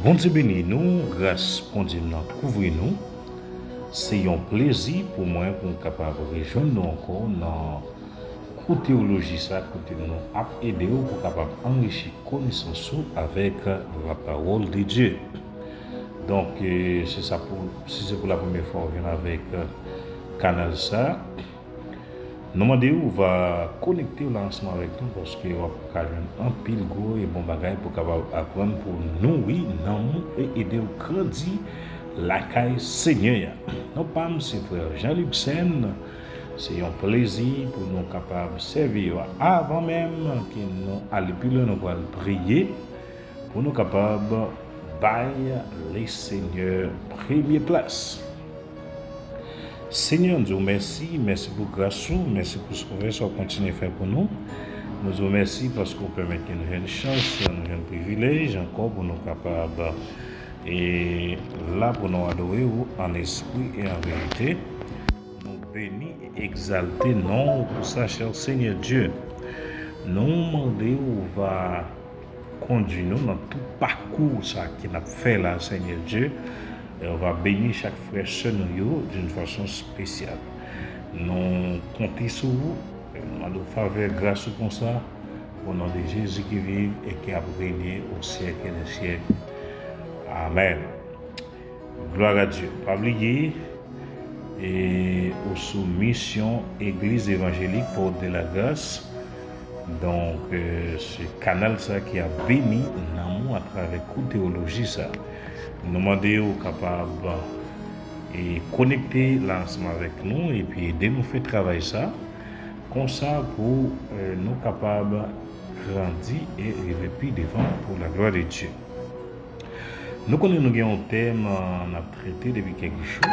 Bon Dieu béni nous, grâce bon Dieu nous couvrir nous. C'est un plaisir pour moi pour nous capable de rejoindre nous encore dans la théologie ça côté nous a aider pour capable enrichir connaissance avec la parole de Dieu. Donc c'est ça pour si c'est pour la première fois on vient avec canal ça. Nous on va connecter l'ensemble avec nous parce que on va un pile gros et bon bagage pour capable apprendre pour nous oui non et aider au crédit la caille Seigneur. Nous pas c'est frère Jean-Luc Sen. C'est un plaisir pour nous capables de servir avant même que nous allions plus loin, nous allons prier pour nous capables de bailler les seigneurs première place. Seigneur, nous vous remercie, merci pour grâce, merci pour ce que vous continuez à faire pour nous. Nous vous remercie parce que vous permettez que nous ayons une chance, nous ayons un privilège encore pour nous capables et là pour nous adorer en esprit et en vérité. Nous bénis et exalter non pour ça, cher Seigneur Dieu. Nous demandons où va conduire nous dans tout parcours ça qui n'a fait là, Seigneur Dieu. Et on va bénir chaque frère nous d'une façon spéciale. Nous comptons sur vous, nous allons faire grâce pour ça, au nom de Jésus qui vit et qui a régné au siècle des siècles. Amen. Gloire à Dieu. Pas oublier et aux soumissions Église évangélique pour de la grâce. Donc c'est canal ça qui a béni nous à travers la théologie ça. Nous demandons aux capables et connecter l'ensemble avec nous et puis aider nous faire travailler ça comme ça pour nous capables grandir et arriver plus devant pour la gloire de Dieu. Nous connaissons un thème on a traité depuis quelque chose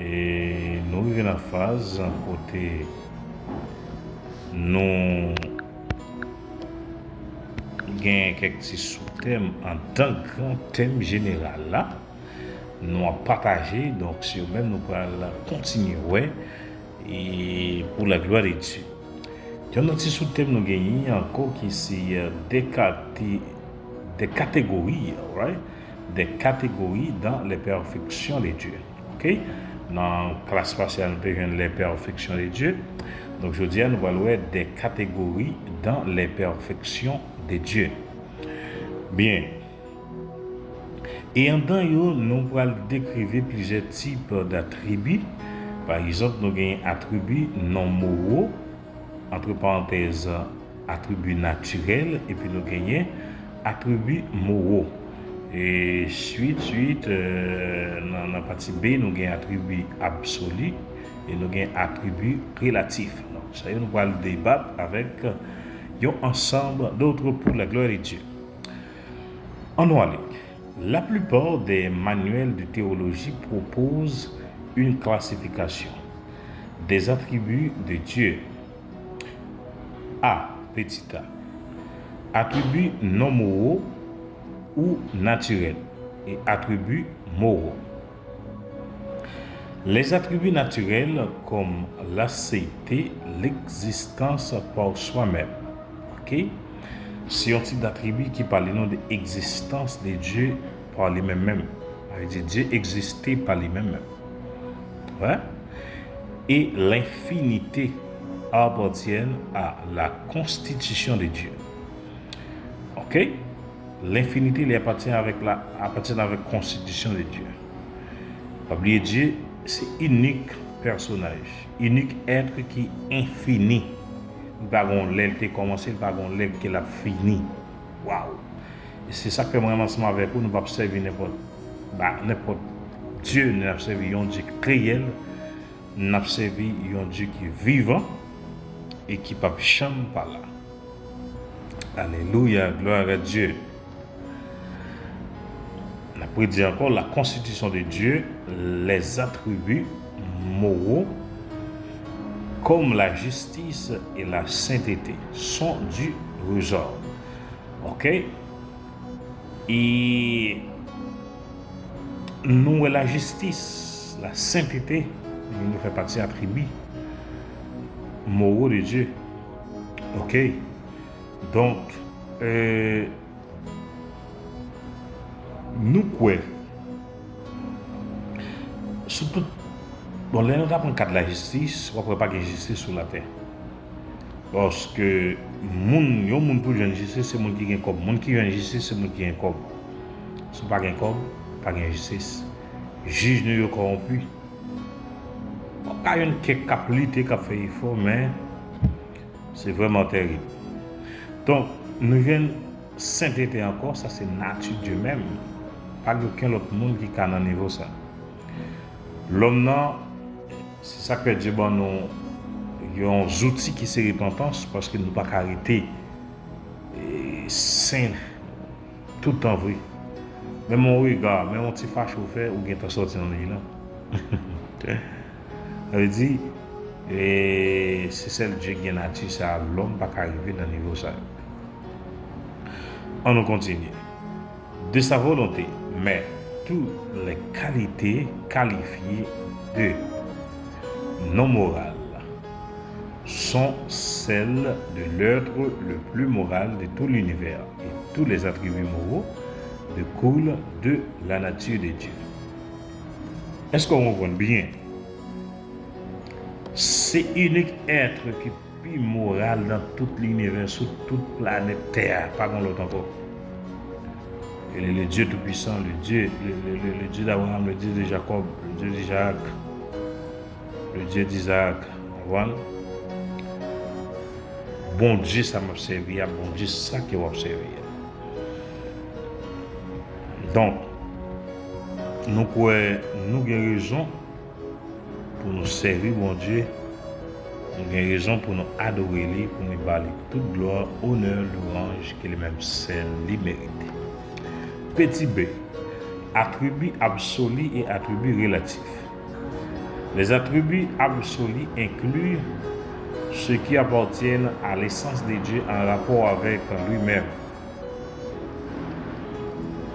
et nous arrivons dans la phase côté nous gain quelques sous-thèmes en tant que grand thème général là nous avons partagé donc si même nous allons continuer et pour la gloire de Dieu. Dans notre sous-thème nous gagnons encore qui c'est des catégories, right? Des catégories dans les perfections de Dieu. OK? Dans la classe spatiale nous avons les perfections de Dieu. Donc je dis nous allons voir des catégories dans les perfections de Dieu. Bien. Et en dedans, nous allons décrire plusieurs types d'attributs. Par exemple, nous avons attributs non moraux, entre parenthèses, attributs naturels, et puis nous avons attributs moraux. Et suite, dans la partie B, nous avons attributs absolus et nous avons attributs relatifs. Donc, ça y est, nous allons débattre avec un ensemble d'autres pour la gloire de Dieu. En aller. La plupart des manuels de théologie proposent une classification des attributs de Dieu. A, petit a. Attributs non moraux ou naturels et attributs moraux. Les attributs naturels comme l'acéité, l'existence par soi-même. OK? C'est un type d'attribut qui parle de l'existence de Dieu par lui-même. Dieu existait par lui-même. Ouais? Et l'infinité appartiennent à la constitution de Dieu. OK? L'infinité il appartient avec la constitution de Dieu. Pas oublier Dieu, c'est unique personnage, unique être qui est infini. Pas gon l'aile qui commencé, pas gon l'aile qui l'a fini. Waouh. Et c'est ça que vraiment ensemble avec vous nous pas servir n'importe Dieu, nous avons servi un Dieu réel, nous avons servi un Dieu qui est vivant et qui ne peut jamais pas là. Alléluia, gloire à Dieu. On a pu dire encore la constitution de Dieu, les attributs moraux comme la justice et la sainteté sont du ressort. OK? Et nous, la justice, la sainteté, nous fait partie attributs moraux de Dieu. OK? Donc, nous quoi surtout bon là nous avons cadre de la justice on peut pas de justice sur la terre parce que moun pour jouer justice c'est moun qui gagne comme moun qui gagne justice c'est moun qui gagne comme si pas gagne comme pas gagne justice juge nous corrompu pas une capacité qui fait effort mais c'est vraiment terrible donc nous venons sainteté encore ça c'est nature Dieu même pas aucun autre monde qui can à niveau ça l'homme non c'est ça que Dieu bon nous il y a un outil qui c'est repentance parce que nous pas arrêter saint tout le temps vrai même mon regard même mon petit fâche au fait ou bien t'as sorti dans lui là ça veut dire et c'est celle Dieu qui nature ça l'homme pas arriver dans niveau ça on nous continue de sa volonté mais toutes les qualités qualifiées de non morales sont celles de l'être le plus moral de tout l'univers et tous les attributs moraux découlent de la nature de Dieu. Est-ce qu'on comprend bien? C'est unique être qui est plus moral dans tout l'univers, sur toute planète Terre, pas dans l'autre encore. Il est le Dieu Tout-Puissant, le Dieu d'Abraham, le Dieu de Jacob, le Dieu d'Isaac, le Dieu d'Isaac. Bon Dieu, ça m'a servi, bon Dieu, ça qui m'a servi. Donc, nous avons raison pour nous servir, bon Dieu. Nous avons raison pour nous adorer, pour nous balayer toute gloire, honneur, louange, que lui-même seul lui mérite. Petit b, attributs absolus et attributs relatifs. Les attributs absolus incluent ceux qui appartiennent à l'essence de Dieu en rapport avec lui-même.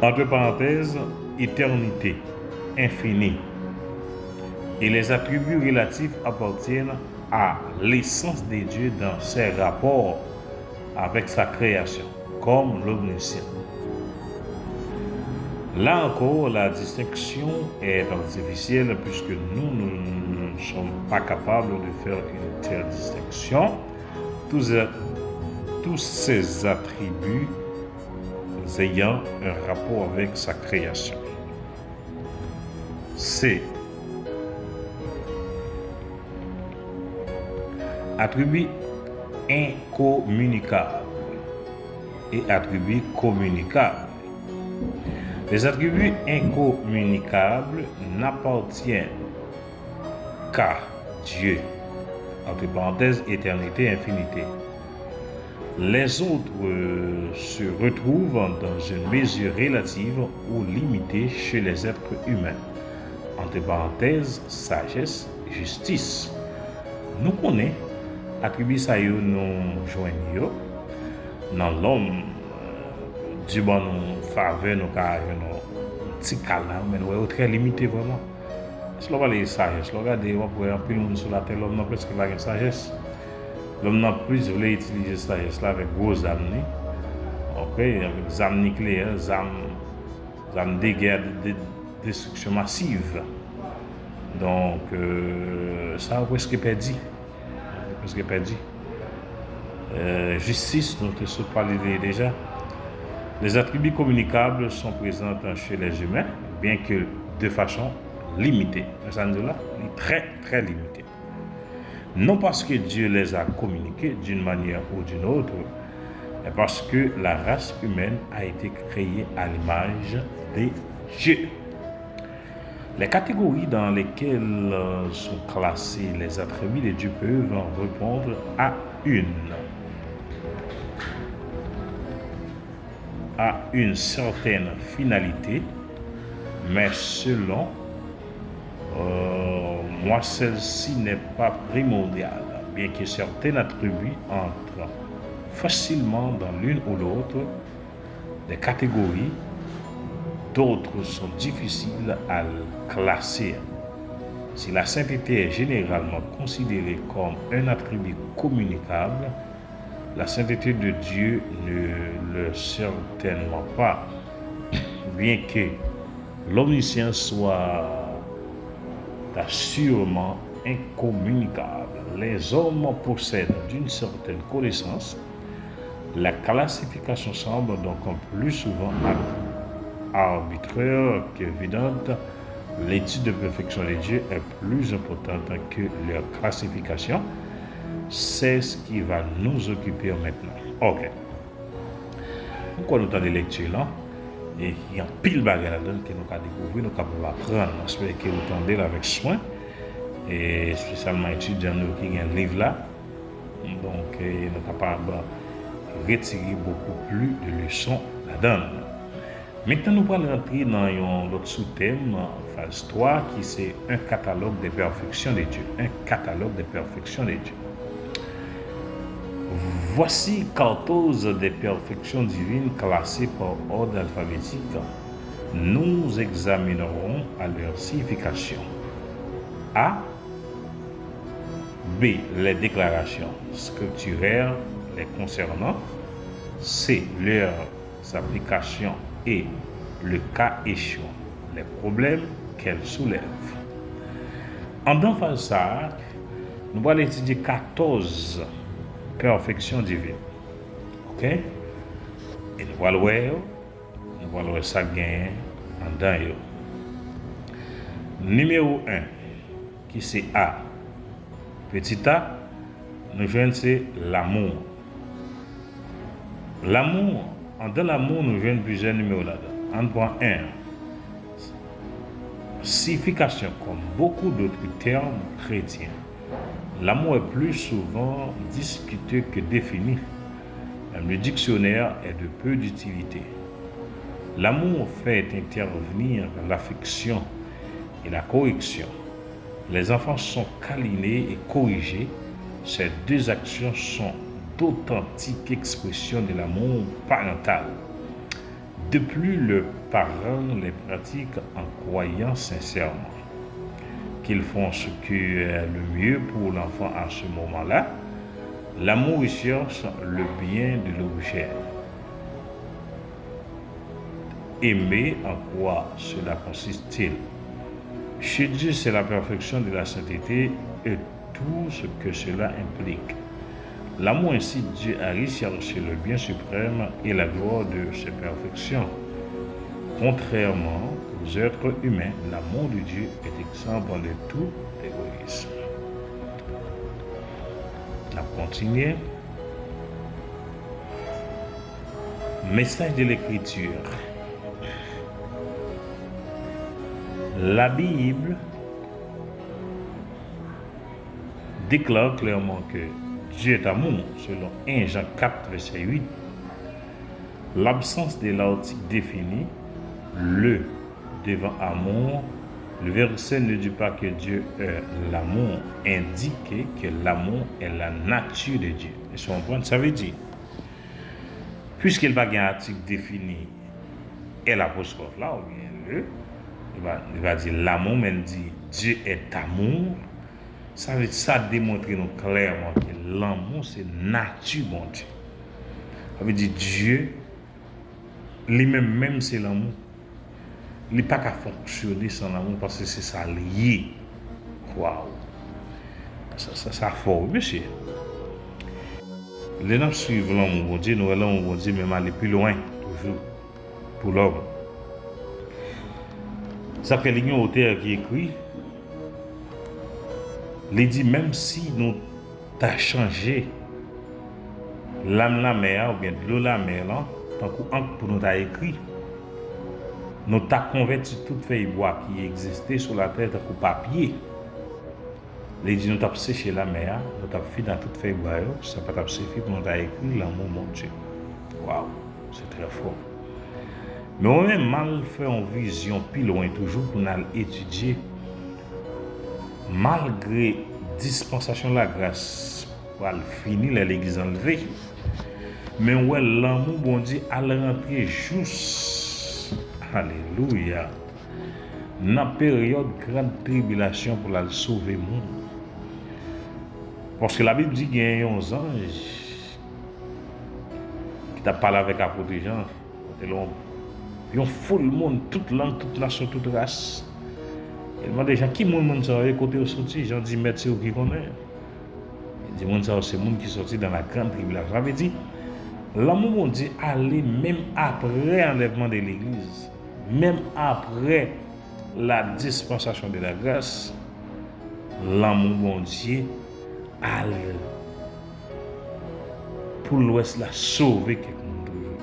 Entre parenthèses, éternité, infinie. Et les attributs relatifs appartiennent à l'essence de Dieu dans ses rapports avec sa création, comme l'omniscience. Là encore, la distinction est artificielle puisque nous ne sommes pas capables de faire une telle distinction. Tous ces attributs ayant un rapport avec sa création. C'est attributs incommunicables et attributs communicables. Les attributs incommunicables n'appartiennent qu'à Dieu, entre parenthèses, éternité, infinité. Les autres se retrouvent dans une mesure relative ou limitée chez les êtres humains, entre parenthèses, sagesse, justice. Nous connaissons attributs ça nous joignent dans l'homme. Dieu bon nous faveur nous car nous petit câlin mais nous est très limité vraiment. Si l'on va les sagesse, regardez on peut un peu monde sur la terre l'homme n'a presque pas de sagesse. L'homme n'a plus voulu utiliser sagesse là avec gros armes. OK, avec des armes nucléaires, armes de guerre de destruction massive. Donc ça a presque perdu. Justice dont je suis parlé déjà. Les attributs communicables sont présents chez les humains, bien que de façon limitée. Ça nous là, très très limitée. Non parce que Dieu les a communiqués d'une manière ou d'une autre, mais parce que la race humaine a été créée à l'image de Dieu. Les catégories dans lesquelles sont classés les attributs de Dieu peuvent répondre à une certaine finalité, mais selon moi, celle-ci n'est pas primordiale, bien que certains attributs entrent facilement dans l'une ou l'autre des catégories, d'autres sont difficiles à classer. Si la sainteté est généralement considérée comme un attribut communicable, la sainteté de Dieu ne l'est certainement pas. bien que l'omniscience soit assurément incommunicable, les hommes possèdent d'une certaine connaissance. La classification semble donc plus souvent arbitraire qu'évidente. L'étude de perfection de Dieu est plus importante que leur classification. C'est ce qui va nous occuper maintenant. Ok. Pourquoi nous avons des lectures là? Et il y a pile de bagages là-dedans que nous avons découvert, nous avons apprendre. J'espère que vous entendez avec soin. Et spécialement étudiants qui ont un livre là. Donc, nous sommes capables de retirer beaucoup plus de leçons là-dedans. Maintenant, nous allons entrer dans notre sous-thème, phase 3, qui c'est un catalogue des perfections de Dieu. Un catalogue des perfections de Dieu. Voici 14 des perfections divines classées par ordre alphabétique. Nous examinerons à leur signification. A. B. Les déclarations scripturaires les concernant. C. Leurs applications et, le cas échéant, les problèmes qu'elles soulèvent. En dans phase ça, nous allons étudier 14 perfections divines. Ok? Et nous allons voir ça gagne en dans yo. Numéro 1, qui c'est A. Petit A, nous jouons c'est l'amour. L'amour, dans l'amour, nous jouons plusieurs numéros là-dedans. En point 1, signification comme beaucoup d'autres termes chrétiens. L'amour est plus souvent discuté que défini. Même le dictionnaire est de peu d'utilité. L'amour fait intervenir l'affection et la correction. Les enfants sont câlinés et corrigés. Ces deux actions sont d'authentiques expressions de l'amour parental. De plus, le parent les pratique en croyant sincèrement qu'ils font ce qui est le mieux pour l'enfant à ce moment-là. L'amour cherche le bien de l'objet. Aimer, en quoi cela consiste-t-il? Chez Dieu, c'est la perfection de la sainteté et tout ce que cela implique. L'amour incite Dieu à rechercher le bien suprême et la gloire de ses perfections. Contrairement aux êtres humains, l'amour de Dieu est exempt de tout égoïsme. On continue. Message de l'Écriture. La Bible déclare clairement que Dieu est amour, selon 1 Jean 4, verset 8. L'absence de l'article défini, le devant amour, le verset ne dit pas que Dieu est l'amour, indique que l'amour est la nature de Dieu. Et son point, ça veut dire, puisqu'il n'y a pas un article défini, et l'apostrophe là, ou bien le, il va dire l'amour, mais il dit Dieu est amour. Ça veut dire, ça démontre nous clairement que l'amour c'est nature bon Dieu. Ça veut dire Dieu lui-même c'est l'amour. Il n'est pas qu'à fonctionner sans l'amour parce que c'est ça lié. Waouh. Ça fort, monsieur. Les gens suivent l'amour bon Dieu, nous l'amour bon Dieu, même aller plus loin, toujours, pour l'homme. Ça fait l'union auteur qui écrit. Il dit même si nous t'as changé l'âme la mer ou bien de l'eau la mer là, tant que pour nous t'a écrit, nous t'a converti toute feuille bois qui existait sur la terre tant que papier. Il dit nous t'a séché la mer, nous t'a fait dans toute feuille bois, ça pas t'a suffi pour nous t'a écrit l'amour mon Dieu. Waouh, c'est très fort. Mais on a mal fait en vision plus loin toujours pour nous étudier. Malgré dispensation de la grâce, pour finir l'église enlevée, mais ouais, l'amour bon Dieu à rentrer juste, alléluia, dans la période de grande tribulation pour la sauver le monde. Parce que la Bible dit qu'il y a un ange qui t'a parlé avec l'apôtre Jean, Yon foule monde, toute langue, toute nation, toute race. Il demande déjà qui monde ça côté au sorti, j'en dis médecin ou qui connaît. Il dit monde ça c'est monde qui sorti dans la grande tribulation. Ça veut dire l'amour dit aller même après l'enlèvement de l'église, même après la dispensation de la grâce, l'amour bon Dieu aller pour l'ouest la sauver quelqu'un toujours.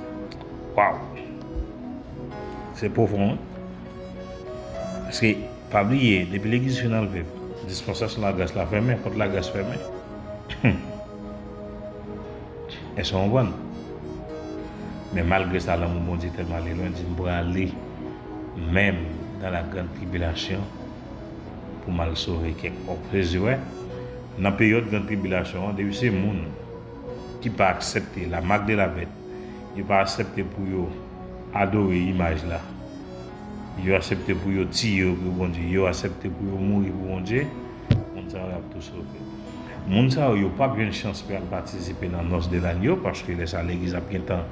Waouh! C'est profond. Hein? Parce que, pas oublier, depuis l'église finale, dispensation de la grâce la fermée, contre la grâce fermée. Elles sont bonnes. Mais malgré ça, l'amour bon Dieu tellement allé loin, dit pour aller même dans la grande tribulation pour mal sauver quelqu'un. Ouais, dans la période de grande tribulation, depuis ces gens qui ne pas accepter la marque de la bête, ils ne pas accepter pour adorer l'image là. Ils accepté pour tirer pour bon Dieu, ils accepté pour mourir pour bon Dieu, on ça va tout sauver. Moun ça yo pas bien chance pour participer dans noces de l'agneau parce que l'église a bien temps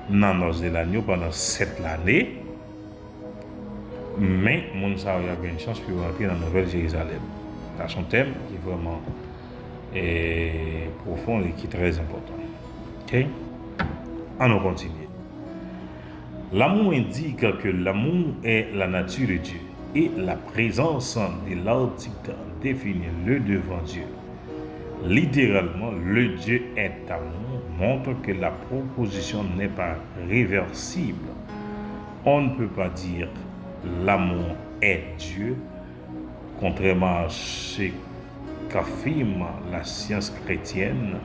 dans noces de l'agneau pendant 7 années. Mais moun ça a bien chance pour rentrer dans la Nouvelle Jérusalem. C'est son thème qui est vraiment profond et qui est très important. OK? On continue. L'amour indique que l'amour est la nature de Dieu et la présence de l'article définit le devant Dieu. Littéralement, le Dieu est amour montre que la proposition n'est pas réversible. On ne peut pas dire l'amour est Dieu, contrairement à ce qu'affirme la science chrétienne.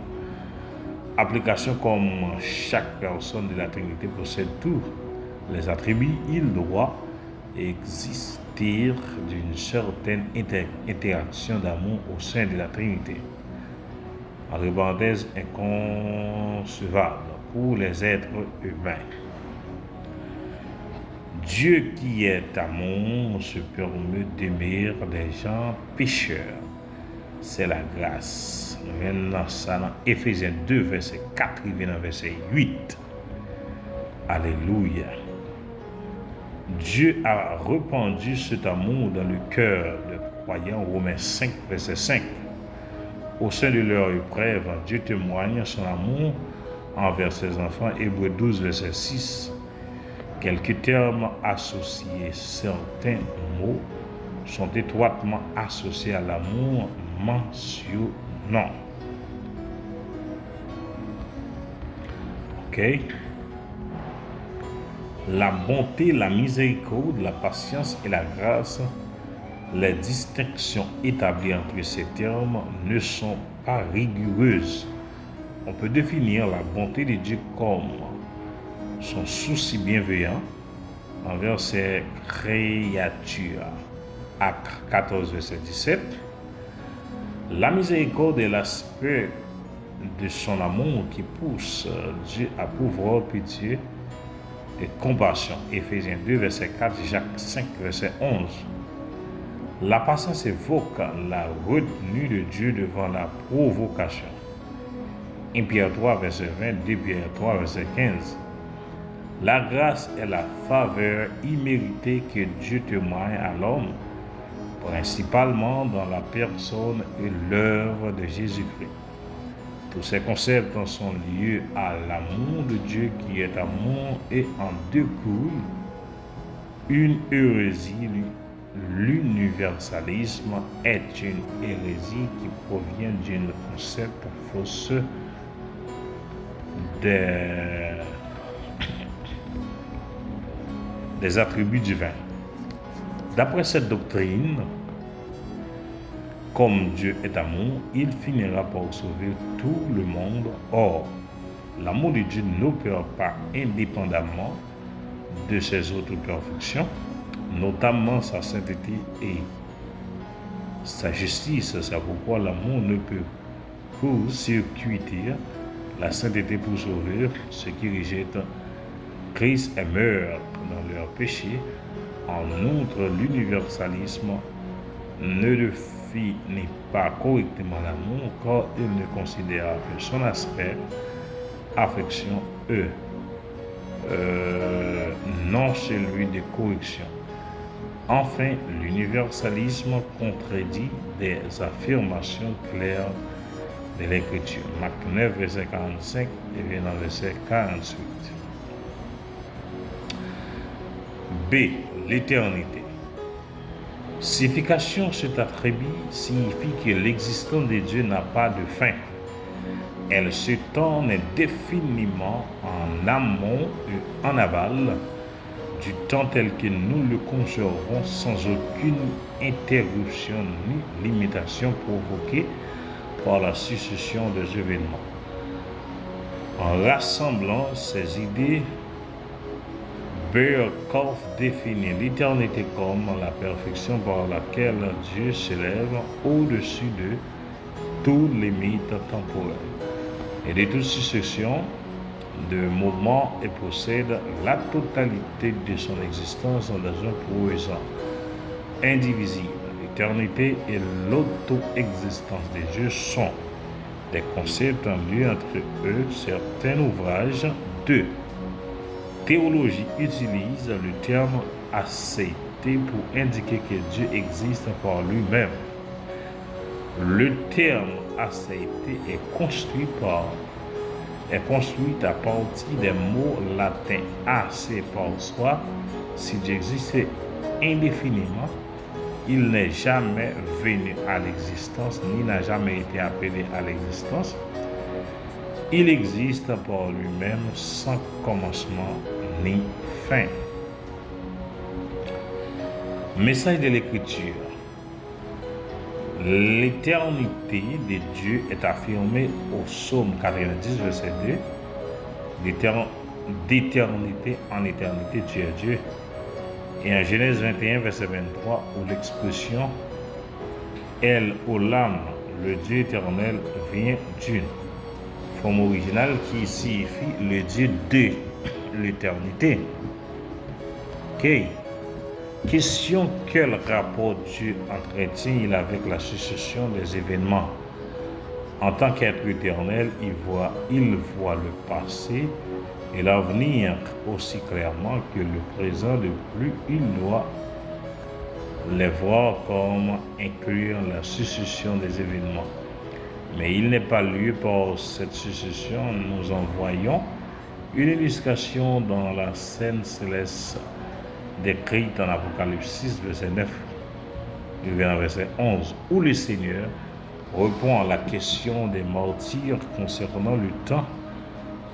Application comme chaque personne de la Trinité possède tous les attributs, il doit exister d'une certaine interaction d'amour au sein de la Trinité. Entre parenthèses, inconcevable pour les êtres humains. Dieu qui est amour se permet d'aimer des gens pécheurs. C'est la grâce. Maintenant, ça dans Éphésiens 2, verset 4, il vient dans verset 8. Alléluia. Dieu a répandu cet amour dans le cœur des croyants, Romains 5, verset 5. Au sein de leur épreuve, Dieu témoigne son amour envers ses enfants, Hébreux 12, verset 6. Quelques termes associés, certains mots sont étroitement associés à l'amour mentionnant. Ok? La bonté, la miséricorde, la patience et la grâce, les distinctions établies entre ces termes ne sont pas rigoureuses. On peut définir la bonté de Dieu comme son souci bienveillant envers ses créatures. Acte 14, verset 17. La miséricorde est l'aspect de son amour qui pousse Dieu à pouvoir pitié et compassion. Éphésiens 2, verset 4, Jacques 5, verset 11. La patience évoque la retenue de Dieu devant la provocation. 1 Pierre 3, verset 20, 2 Pierre 3, verset 15. La grâce est la faveur imméritée que Dieu témoigne à l'homme, principalement dans la personne et l'œuvre de Jésus-Christ. Tous ces concepts sont liés à l'amour de Dieu qui est amour et en découle une hérésie. L'universalisme est une hérésie qui provient d'un concept fausse des attributs divins. D'après cette doctrine, comme Dieu est amour, il finira par sauver tout le monde. Or, l'amour de Dieu n'opère pas indépendamment de ses autres perfections, notamment sa sainteté et sa justice. C'est pourquoi l'amour ne peut court-circuiter la sainteté pour sauver ceux qui rejettent Christ et meurent dans leur péché. En outre, l'universalisme ne définit pas correctement l'amour car il ne considère que son aspect, affection, non celui de correction. Enfin, l'universalisme contredit des affirmations claires de l'Écriture. Marc 9, verset 45 et venant verset 48. B. L'éternité. Signification cet attribut signifie que l'existence de Dieu n'a pas de fin. Elle se tourne indéfiniment en amont et en aval du temps tel que nous le conservons sans aucune interruption ni limitation provoquée par la succession des événements. En rassemblant ces idées, Berkhoff définit l'éternité comme la perfection par laquelle Dieu s'élève au-dessus de tous les mythes temporels et de toute succession de moments et possède la totalité de son existence dans un présent indivisible. L'éternité et l'auto-existence de Dieu sont des concepts en lien entre eux. Certains ouvrages de théologie utilisent le terme accepté pour indiquer que Dieu existe par lui-même. Le terme accepté est construit à partir des mots latins assez par soi. Si Dieu existait indéfiniment, il n'est jamais venu à l'existence, ni n'a jamais été appelé à l'existence. Il existe par lui-même sans commencement ni fin. Message de l'Écriture. L'éternité de Dieu est affirmée au psaume 90, verset 2. D'éternité en éternité, tu es Dieu. Et en Genèse 21, verset 23, où l'expression El Olam, le Dieu éternel, vient d'une forme originale qui signifie le Dieu de l'éternité. Ok. Question: quel rapport Dieu entretient-il avec la succession des événements? En tant qu'être éternel, il voit le passé et l'avenir aussi clairement que le présent. De plus, il doit les voir comme incluant la succession des événements. Mais il n'est pas lieu par cette succession. Nous en voyons une illustration dans la scène céleste décrite en Apocalypse 6, verset 9 et verset 11, où le Seigneur répond à la question des martyrs concernant le temps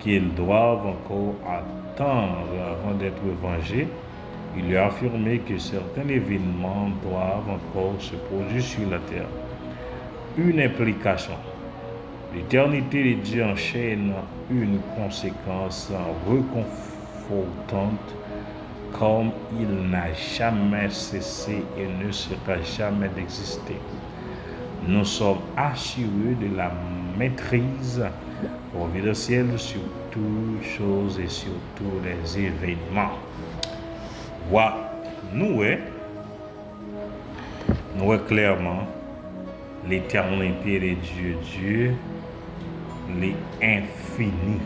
qu'ils doivent encore attendre avant d'être vengés. Il lui a affirmé que certains événements doivent encore se produire sur la terre. Une implication. L'éternité de Dieu enchaîne une conséquence réconfortante, comme il n'a jamais cessé et ne cessera jamais d'exister. Nous sommes assurés de la maîtrise providentielle sur toutes choses et sur tous les événements. Voilà, nous voyons clairement l'éternité de Dieu. Dieu, l'infini.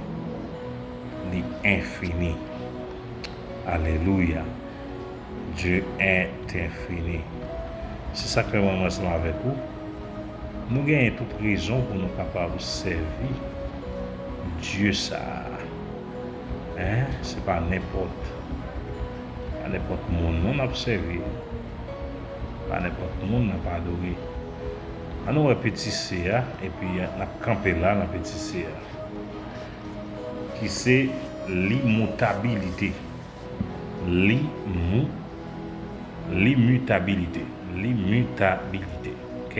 Alléluia. Dieu est infini. C'est ça que moi ensemble avec vous. Nous avons toute raison pour nous capables de servir Dieu ça. C'est pas n'importe monde nous n'a servi. Pas n'importe monde n'a pas adoré. On a un petit CA et puis on a campé là dans petit CA. Qui c'est l'immutabilité. L'immutabilité. OK?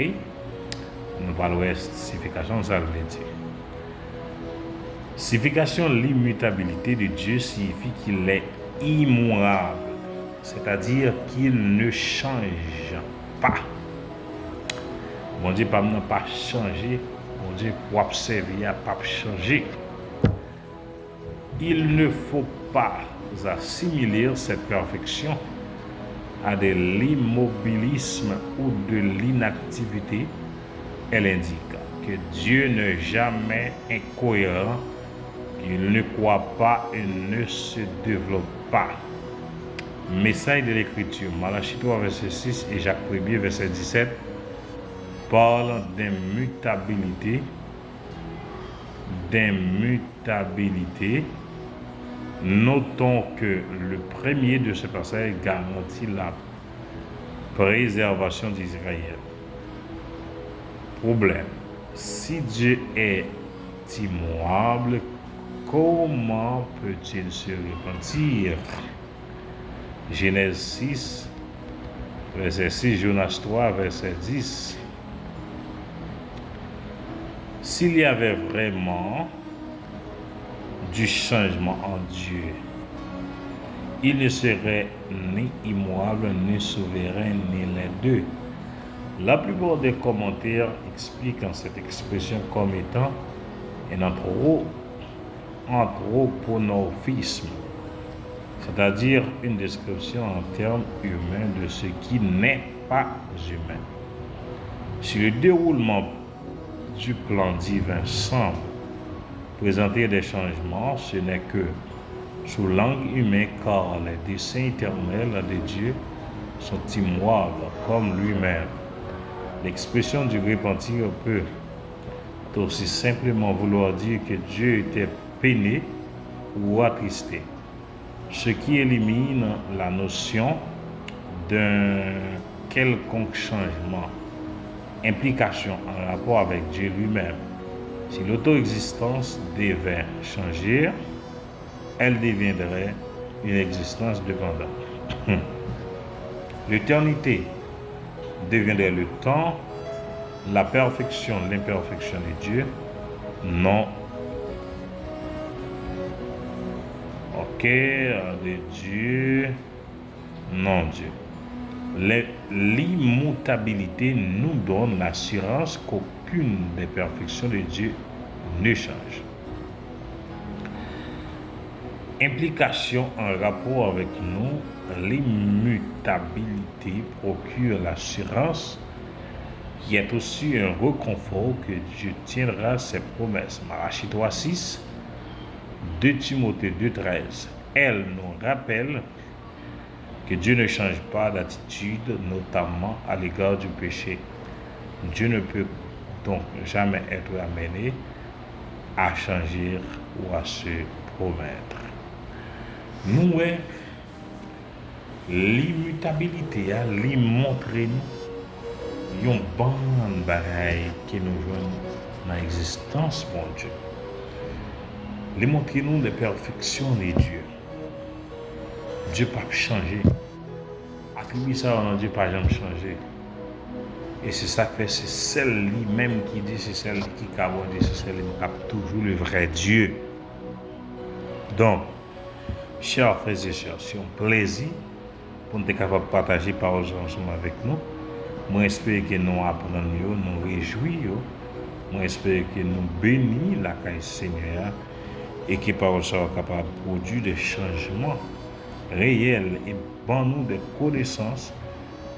Nous parlons de signification, ça veut dire. Signification, l'immutabilité de Dieu signifie qu'il est immuable, c'est-à-dire qu'il ne change pas. Bon Dieu pas changer, bon Dieu pour observer, il n'a pas changé. Il ne faut pas assimiler cette perfection à de l'immobilisme ou de l'inactivité. Elle indique que Dieu n'est jamais incohérent, Il ne croit pas et ne se développe pas. Message de l'Écriture, Malachie 3, verset 6 et Jacques 1, verset 17, parlent d'immutabilité. Notons que le premier de ce passage garantit la préservation d'Israël. Problème. Si Dieu est immuable, comment peut-il se repentir? Genèse 6, verset 6, Jonas 3, verset 10. S'il y avait vraiment du changement en Dieu, il ne serait ni immuable, ni souverain, ni les deux. La plupart des commentaires expliquent cette expression comme étant un anthropomorphisme, c'est-à-dire une description en termes humains de ce qui n'est pas humain. Si le déroulement du plan divin semble présenter des changements, ce n'est que sous l'angle humain, car les desseins éternels de Dieu sont immuables comme lui-même. L'expression du repentir peut aussi simplement vouloir dire que Dieu était peiné ou attristé, ce qui élimine la notion d'un quelconque changement, implication en rapport avec Dieu lui-même. Si l'auto-existence devait changer, elle deviendrait une existence dépendante. L'éternité deviendrait le temps, la perfection, l'imperfection de Dieu, non. De Dieu, non Dieu. L'immutabilité nous donne l'assurance qu'aucune des perfections de Dieu ne change. Implication en rapport avec nous, l'immutabilité procure l'assurance qui est aussi un réconfort que Dieu tiendra ses promesses. Malachie 3,6, 2 Timothée 2,13. Elle nous rappelle que Dieu ne change pas d'attitude, notamment à l'égard du péché. Dieu ne peut donc jamais être amené à changer ou à se promettre. Nous, l'immutabilité, lui montrer nous une bonne bagaille qui nous joue dans l'existence, mon Dieu. Lui montrer nous les perfections de Dieu. Dieu pas changer. Attribuer ça à Dieu pas jamais changer. Et c'est ça que c'est celle lui-même qui dit, c'est celle qui a dit, c'est celle qui a toujours le vrai Dieu. Donc, chers frères et sœurs, c'est un plaisir pour nous être capables de partager parole ensemble avec nous. Moi, j'espère que nous apprenons, nous réjouissons. Moi, j'espère que nous bénissons la caille Seigneur et que parole soit capable de produire des changements réels et bon nous des connaissances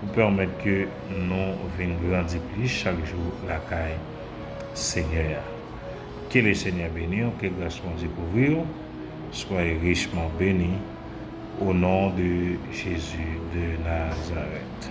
pour permettre que nous venions grandir plus chaque jour la caille Seigneur. Que le Seigneur bénisse, que grâce nous découvrir, soyez richement bénis au nom de Jésus de Nazareth.